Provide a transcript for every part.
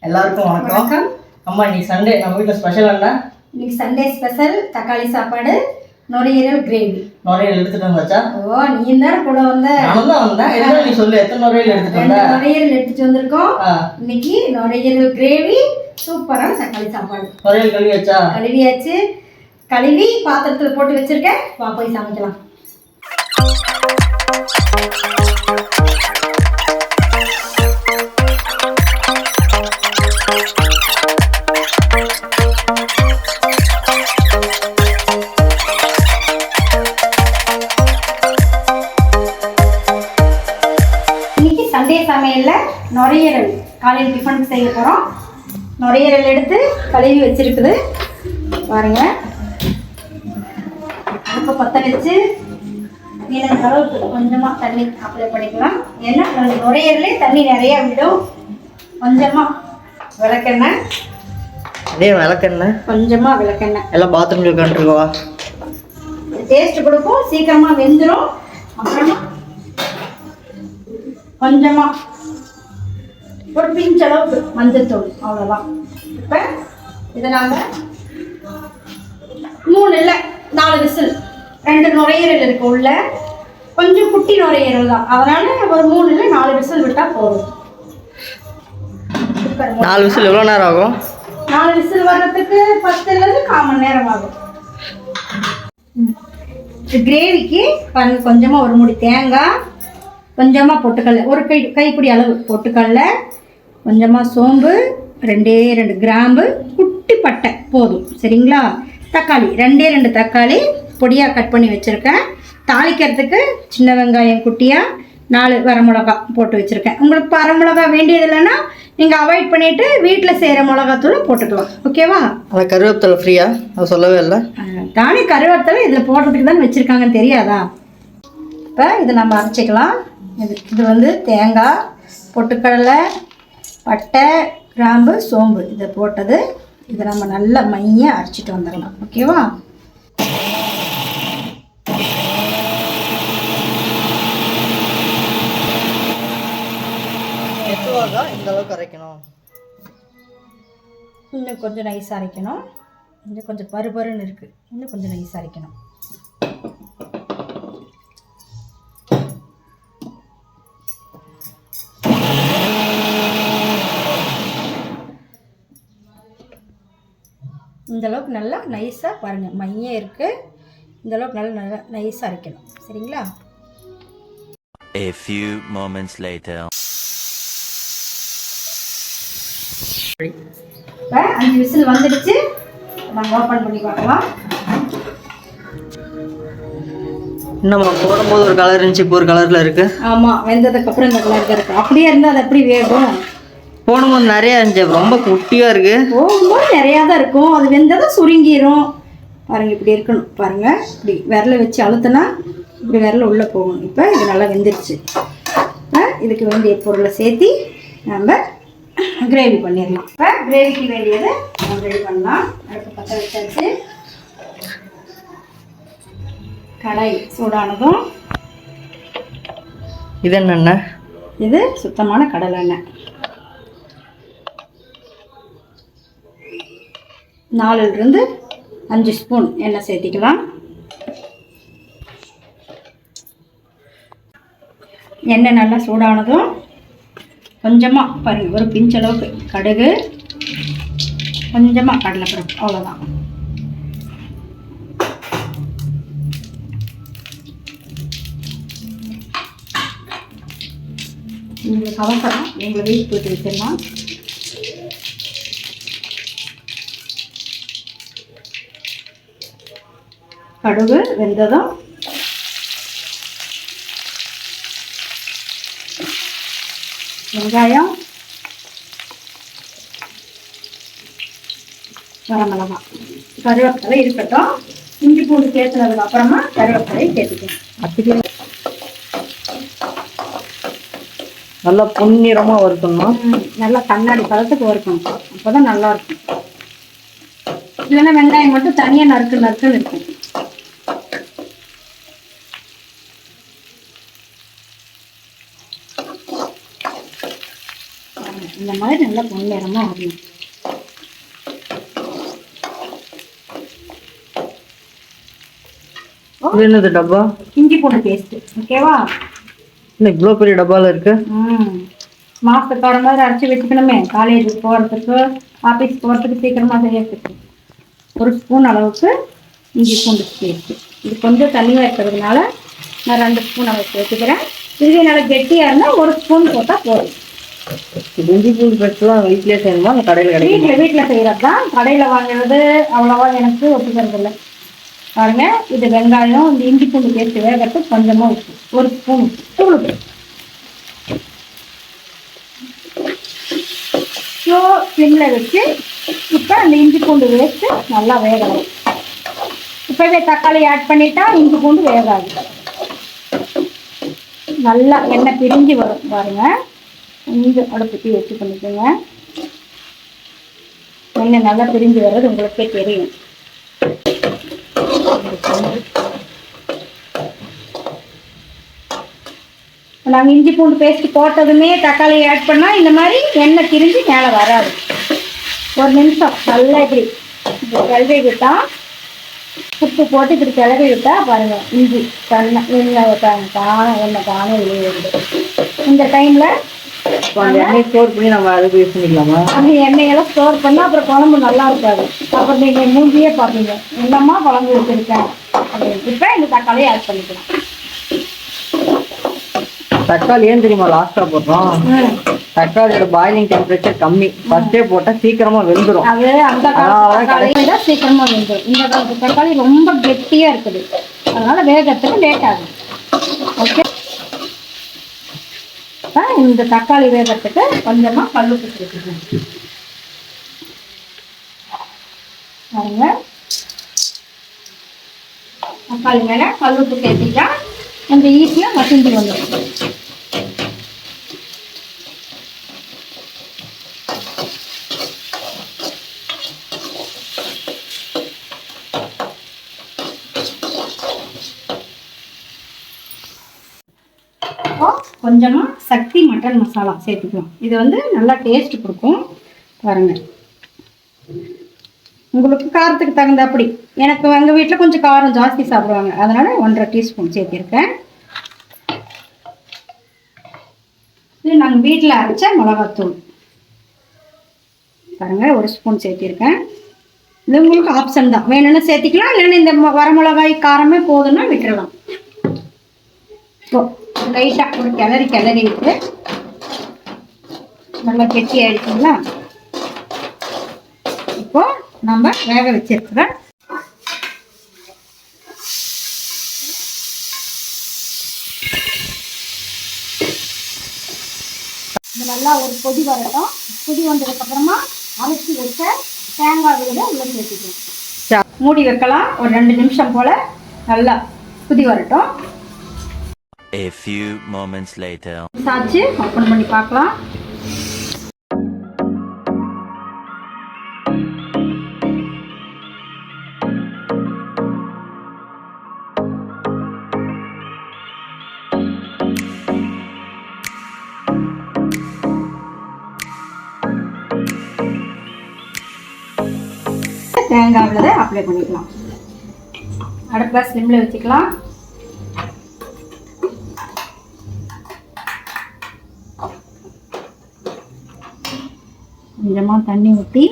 எல்லாருக்கும் வணக்கம். அம்மா இன்னைக்கு சண்டே நம்ம வீட்டில் ஸ்பெஷல் என்ன? இன்னைக்கு சண்டே ஸ்பெஷல் தக்காளி சாப்பாடு, நுரையீரல் கிரேவி. நுரையீரல் எடுத்துட்டு வந்தாச்சா? ஓ, நீ தான் கூட வந்த. நானும் தான் வந்தேன். என்ன நீ சொல்லு, எத்தனை நுரையீரல் எடுத்துட்டு வந்த? நுரையீரல் எடுத்துட்டு வந்திருக்கோம். இன்னைக்கு நுரையீரல் கிரேவி, சூப்பரான தக்காளி சாப்பாடு. நுரையீரல் கழுவியாச்சா? கழுவியாச்சு. கழுவி பாத்திரத்தில் போட்டு வச்சிருக்கேன். வா போய் சமைக்கலாம். சண்டே சமையலில் நுரையீரல் காலையில் டிஃபனுக்கு செய்ய போகிறோம். நுரையீரல் எடுத்து கழுவி வச்சிருக்குது பாருங்க. அடுப்பை பற்ற வச்சு எனக்கு அளவுக்கு கொஞ்சமாக தண்ணி அப்ளை பண்ணிக்கலாம். ஏன்னா நுரையீரலே தண்ணி நிறையா விடும். கொஞ்சமாக விளக்கெண்ணெய், அதே விளக்கெண்ணெய், கொஞ்சமாக விளக்கெண்ணெய் எல்லாம் பாத்ரூம்ல உட்காந்துருக்கவா? டேஸ்ட் கொடுக்கும், சீக்கிரமாக வெந்துடும். அப்புறமா கொஞ்சமாக ஒரு பிஞ்ச் அளவுக்கு மஞ்சத்தூள், அவ்வளோதான். இப்போ இதை நாங்கள் 3 இல்லை 4 விசில். 2 நுரையீரல் இருக்கு உள்ள, கொஞ்சம் குட்டி நுரையீரல் தான், அதனால ஒரு 3 இல்லை 4 விசில் விட்டால் போதும். 4 விசில் எவ்வளோ நேரம் ஆகும்? 4 விசில் வர்றதுக்கு 10லேருந்து 1/4 மணி நேரம் ஆகும். கிரேவிக்கு பாருங்க, கொஞ்சமாக ஒரு மூடி தேங்காய், கொஞ்சமாக பொட்டுக்கடலை, ஒரு கைப்பிடி அளவு பொட்டுக்கடலை, கொஞ்சமாக சோம்பு, 2 கிராம்பு, குட்டி பட்டை போதும். சரிங்களா? தக்காளி 2 தக்காளி பொடியாக கட் பண்ணி வச்சுருக்கேன். தாளிக்கிறதுக்கு சின்ன வெங்காயம் குட்டியாக 4 வரமிளகா போட்டு வச்சுருக்கேன். உங்களுக்கு வரமிளகா வேண்டியது இல்லைன்னா நீங்கள் அவாய்ட் பண்ணிவிட்டு வீட்டில் செய்கிற மிளகாத்தூள் போட்டுக்கலாம். ஓகேவா? அதை கருவேப்பிலை ஃப்ரீயா? அது சொல்லவே இல்லை. தானே கருவேப்பிலை இதில் போடுறதுக்கு தான் வச்சுருக்காங்கன்னு தெரியாதா? இப்போ இதை நம்ம அரைச்சிக்கலாம். இது வந்து தேங்காய், பொட்டுக்கடலை, பட்டை, கிராம்பு, சோம்பு இதை போட்டது. இதை நம்ம நல்லா மையாக அரைச்சிட்டு வந்துடலாம். ஓகேவா? இந்த அளவுக்கு அரைக்கணும். இன்னும் கொஞ்சம் நைஸாக அரைக்கணும். இன்னும் கொஞ்சம் பருபருன்னு இருக்குது, இன்னும் கொஞ்சம் நைஸாக அரைக்கணும். இந்த அளவுக்கு நல்லா நைஸாக பாருங்கள், மையம் இருக்குது. இந்த அளவுக்கு நல்லா நைஸாக அரைக்கணும். சரிங்களா? A few moments later. இப்போ 5 விசில் வந்துடுச்சு. நம்ம ஓப்பன் பண்ணி பார்க்கலாம். நம்ம போடும்போது ஒரு கலர் இருந்துச்சு, இப்போ ஒரு கலரில் இருக்குது. ஆமாம், வெந்ததுக்கப்புறம் இந்த கலர் இருக்குது. அப்படியே இருந்தால் அது எப்படி வேகும்? போடும்போது நிறையா இருந்துச்சு, ரொம்ப குட்டியாக இருக்குது. போகும்போது நிறையா தான் இருக்கும், அது வெந்ததான் சுருங்கிடும். பாருங்கள், இப்படி இருக்கணும். பாருங்கள், இப்படி விரலை வச்சு அழுத்தினா இப்படி விரல உள்ளே போகணும். இப்போ இது நல்லா வெந்துடுச்சு. இதுக்கு வேண்டிய பொருளை சேர்த்தி நம்ம கிரேவி பண்ணிடலாம். இப்போ கிரேவிக்கு வேண்டியதை நம்ம ரெடி பண்ணலாம். அடுப்பு பற்ற வச்சாச்சு. கடாய் சூடானதும் இது என்னென்ன? இது சுத்தமான கடலை எண்ணெய். 4லிருந்து 5 ஸ்பூன் எண்ணெய் சேர்த்திக்கலாம். எண்ணெய் நல்லா சூடானதும் கொஞ்சமாக பாருங்கள், ஒரு பிஞ்ச் அளவுக்கு கடுகு, கொஞ்சமாக கடலைப்பருப்பு, அவ்வளோதான். உங்களுக்கு அவசரம், எங்களை வெயிட் போட்டு வச்சிடலாம். கடுகு வெந்ததும் வெங்காயம், வரமிளகாய், கருவேப்பிலை இருக்கட்டும். இஞ்சி பூண்டு சேர்த்துனதுக்கு அப்புறமா கருவேப்பிலை சேர்த்துக்கணும். அதுக்கு நல்லா பொன்னிறமாக வறுக்கணும். நல்லா கண்ணாடி பதத்துக்கு வறுக்கணும், அப்போ தான் நல்லா இருக்கும். இல்லைன்னா வெங்காயம் மட்டும் தனியாக நறுக்குன்னு இருக்கும். இந்த இந்த மாதிரி நல்லா பொன்னிறமாக வரணும். இது என்னது டப்பா? இஞ்சி பூண்டு பேஸ்ட்டு. ஓகேவா? இல்லை இவ்வளோ பெரிய டப்பாவில் இருக்கு. மாதத்துக்கு வர மாதிரி அரைச்சி வச்சுக்கணுமே, காலேஜுக்கு போகிறதுக்கு ஆஃபீஸ் போகிறதுக்கு சீக்கிரமாக செய்யறதுக்கு. 1 ஸ்பூன் அளவுக்கு இஞ்சி பூண்டு பேஸ்ட்டு. இது கொஞ்சம் தண்ணியாக இருக்கிறதுனால நான் 2 ஸ்பூன் அளவுக்கு வச்சுக்கிறேன். இதுவே நல்லா கெட்டியாக இருந்தால் 1 ஸ்பூன் போட்டால் போதும். இஞ்சி பூண்டு பேஸ்ட்லாம் வீட்டிலே செய்யணுமா அந்த கடையில் கிடைக்கும்? வீட்டில் செய்கிறது தான். கடையில் வாங்குறது அவ்வளோவா எனக்கு ஒத்துக்கிறது இல்லை. பாருங்க, இது வெங்காயம், இந்த இஞ்சி பூண்டு பேஸ்ட் வேகிறதுக்கு கொஞ்சமாக உப்பு, 1 ஸ்பூன் உப்பு. ஸ்லோ ஸ்லிம்மில் வச்சு இப்போ அந்த இஞ்சி பூண்டு வேஸ்ட்டு நல்லா வேகணும். இப்போவே தக்காளி ஆட் பண்ணிட்டா இஞ்சி பூண்டு வேகாது. நல்லா எண்ணெய் பிரிஞ்சு வரும் பாருங்க. கொஞ்சம் அடுப்பத்தி வச்சு பண்ணிக்கோங்க. எண்ணெய் நல்லா பிரிஞ்சு வர்றது உங்களுக்கே தெரியும். நாங்கள் இஞ்சி பூண்டு பேஸ்ட் போட்டதுமே தக்காளி ஆட் பண்ணால் இந்த மாதிரி எண்ணெய் பிரிஞ்சு மேலே வராது. 1 நிமிஷம் நல்லா இப்படி கிளறி விட்டா, உப்பு போட்டு இப்படி கிளறி விட்டா பாருங்க, இஞ்சி தானே வெளியே வருது. இந்த டைமில் அந்த எண்ணெய் ஸ்டோர் பண்ணி நம்ம அதுக்கு யூஸ் பண்ணிக்கலாமா? அந்த எண்ணெயெல்லாம் ஸ்டோர் பண்ணால் அப்புறம் குழம்பு நல்லா இருக்காது. அப்புறம் நீங்கள் மூஞ்சியே பார்ப்பீங்க, என்னம்மா குழம்பு வச்சுருக்கேன் அப்படின்னு. இப்போ இந்த தக்காளியை ஆட் பண்ணிக்கலாம். தக்காளி ஏன் தெரியுமா லாஸ்ட்டாக போடுறோம்? தக்காளியோட பாயிலிங் டெம்பரேச்சர் கம்மி. ஃபர்ஸ்டே போட்டால் சீக்கிரமாக வெந்துடும். அது அந்த தக்காளி தான் சீக்கிரமாக வெந்துடும். இந்த காலத்து தக்காளி ரொம்ப கெட்டியாக இருக்குது, அதனால் வேகத்துக்கு லேட் ஆகும். ஓகே, இந்த தக்காளி வேகத்துக்கு கொஞ்சமாக கல்லுப்பு சேர்த்துக்கணும். பாருங்க, தக்காளி மேலே கல்லுப்பு சேர்த்திட்டா கொஞ்சம் ஈஸியாக மசிஞ்சு வந்துடும். கொஞ்சமாக சக்தி மட்டன் மசாலா சேர்த்துக்கலாம். இது வந்து நல்லா டேஸ்ட் கொடுக்கும். பாருங்கள், உங்களுக்கு காரத்துக்கு தகுந்த அப்படி. எனக்கு எங்கள் வீட்டில் கொஞ்சம் காரம் ஜாஸ்தி சாப்பிடுவாங்க, அதனால் 1.5 டீஸ்பூன் சேர்த்திருக்கேன். இது நாங்கள் வீட்டில் அரைச்ச மிளகாத்தூள் பாருங்கள், 1 ஸ்பூன் சேர்த்திருக்கேன். இது உங்களுக்கு ஆப்ஷன் தான், வேணும்னு சேர்த்திக்கலாம், இல்லைன்னா இந்த வரமிளகாய் காரமே போதுன்னா விட்டுடலாம். இப்போ லைட்டாக ஒரு கிளறி விட்டு நல்லா கெட்டி ஆயிடுச்சுங்களா? இப்போ நம்ம வேக வச்சிருக்கிற நல்லா ஒரு கொதி வரட்டும். கொதி வந்ததுக்கப்புறமா அரைச்சி வச்ச தேங்காய் விழுத உள்ள சேர்த்துக்கணும். மூடி வைக்கலாம். ஒரு 2 நிமிஷம் போல் நல்லா கொதி வரட்டும். A few moments later. Sachu open பண்ணி பார்க்கலாம். தேங்காய் உள்ளதை அப்ளை பண்ணிக்கலாம். அடுப்பை ஸ்லிம்ல வச்சுக்கலாம். கொஞ்சமாக தண்ணி ஊற்றி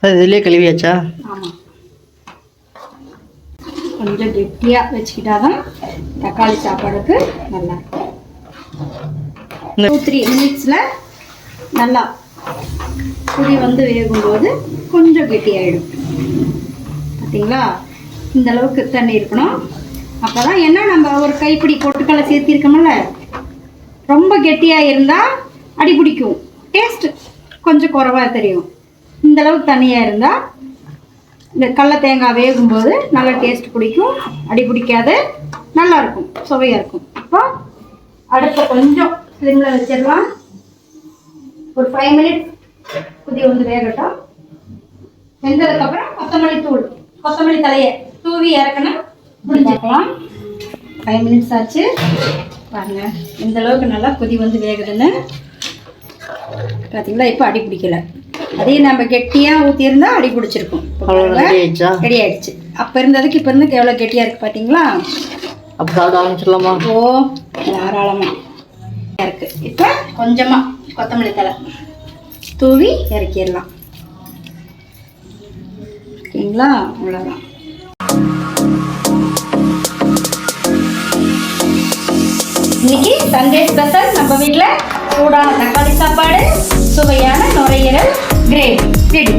இதுலேயே கழுவியாச்சா? ஆமாம், கொஞ்சம் கெட்டியாக வச்சுக்கிட்டாதான் தக்காளி சாப்பாடுக்கு நல்லா இருக்கும். 2-3 மினிட்ஸில் நல்லா புளி வந்து வேகும்போது கொஞ்சம் கெட்டியாகிடும். பார்த்தீங்களா? இந்த அளவுக்கு தண்ணி இருக்கணும். அப்போ தான், ஏன்னா நம்ம ஒரு கைப்பிடி பொட்டுக்கடலை சேர்த்திருக்கோம்ல, ரொம்ப கெட்டியாக இருந்தால் அடி பிடிக்கும், டேஸ்ட்டு கொஞ்சம் குறைவாக தெரியும். இந்த அளவுக்கு தண்ணியாக இருந்தால் இந்த கடலை தேங்காய் வேகும்போது நல்லா டேஸ்ட் பிடிக்கும், அடி பிடிக்காது, நல்லாயிருக்கும், சுவையாக இருக்கும். இப்போ அடுப்பை கொஞ்சம் ஸ்லிம்மில் வச்சிடலாம். ஒரு 5 மினிட்ஸ் கொதி வந்து வேகட்டும். வெந்ததுக்கப்புறம் கொத்தமல்லி தலையை தூவி இறக்கணும். முடிஞ்சுக்கலாம். 5 மினிட்ஸ் ஆச்சு. பாருங்க இந்த அளவுக்கு நல்லா கொதி வந்து வேகுதுன்னு பார்த்தீங்களா. இப்போ அடி பிடிக்கல. அதையும் நம்ம கெட்டியாக ஊற்றியிருந்தா அடி பிடிச்சிருக்கும். ரெடி ஆயிடுச்சு. அப்போ இருந்ததுக்கு இப்போ இருந்துக்கு எவ்வளோ கெட்டியாக இருக்குது பார்த்தீங்களா. அப்போ சாப்பிட ஆரம்பிச்சிடலாமா? ஓ தாராளமாக இருக்குது. இப்போ கொஞ்சமாக கொத்தமல்லி தழை தூவி இறக்கிடலாம். ஓகேங்களா, அவ்வளோதான். இன்னைக்கு சண்டே ஸ்பெஷல் நம்ம வீட்டில் சூடான தக்காளி சாப்பாடு, சுவையான நுரையீரல் கிரேவி ரெடி.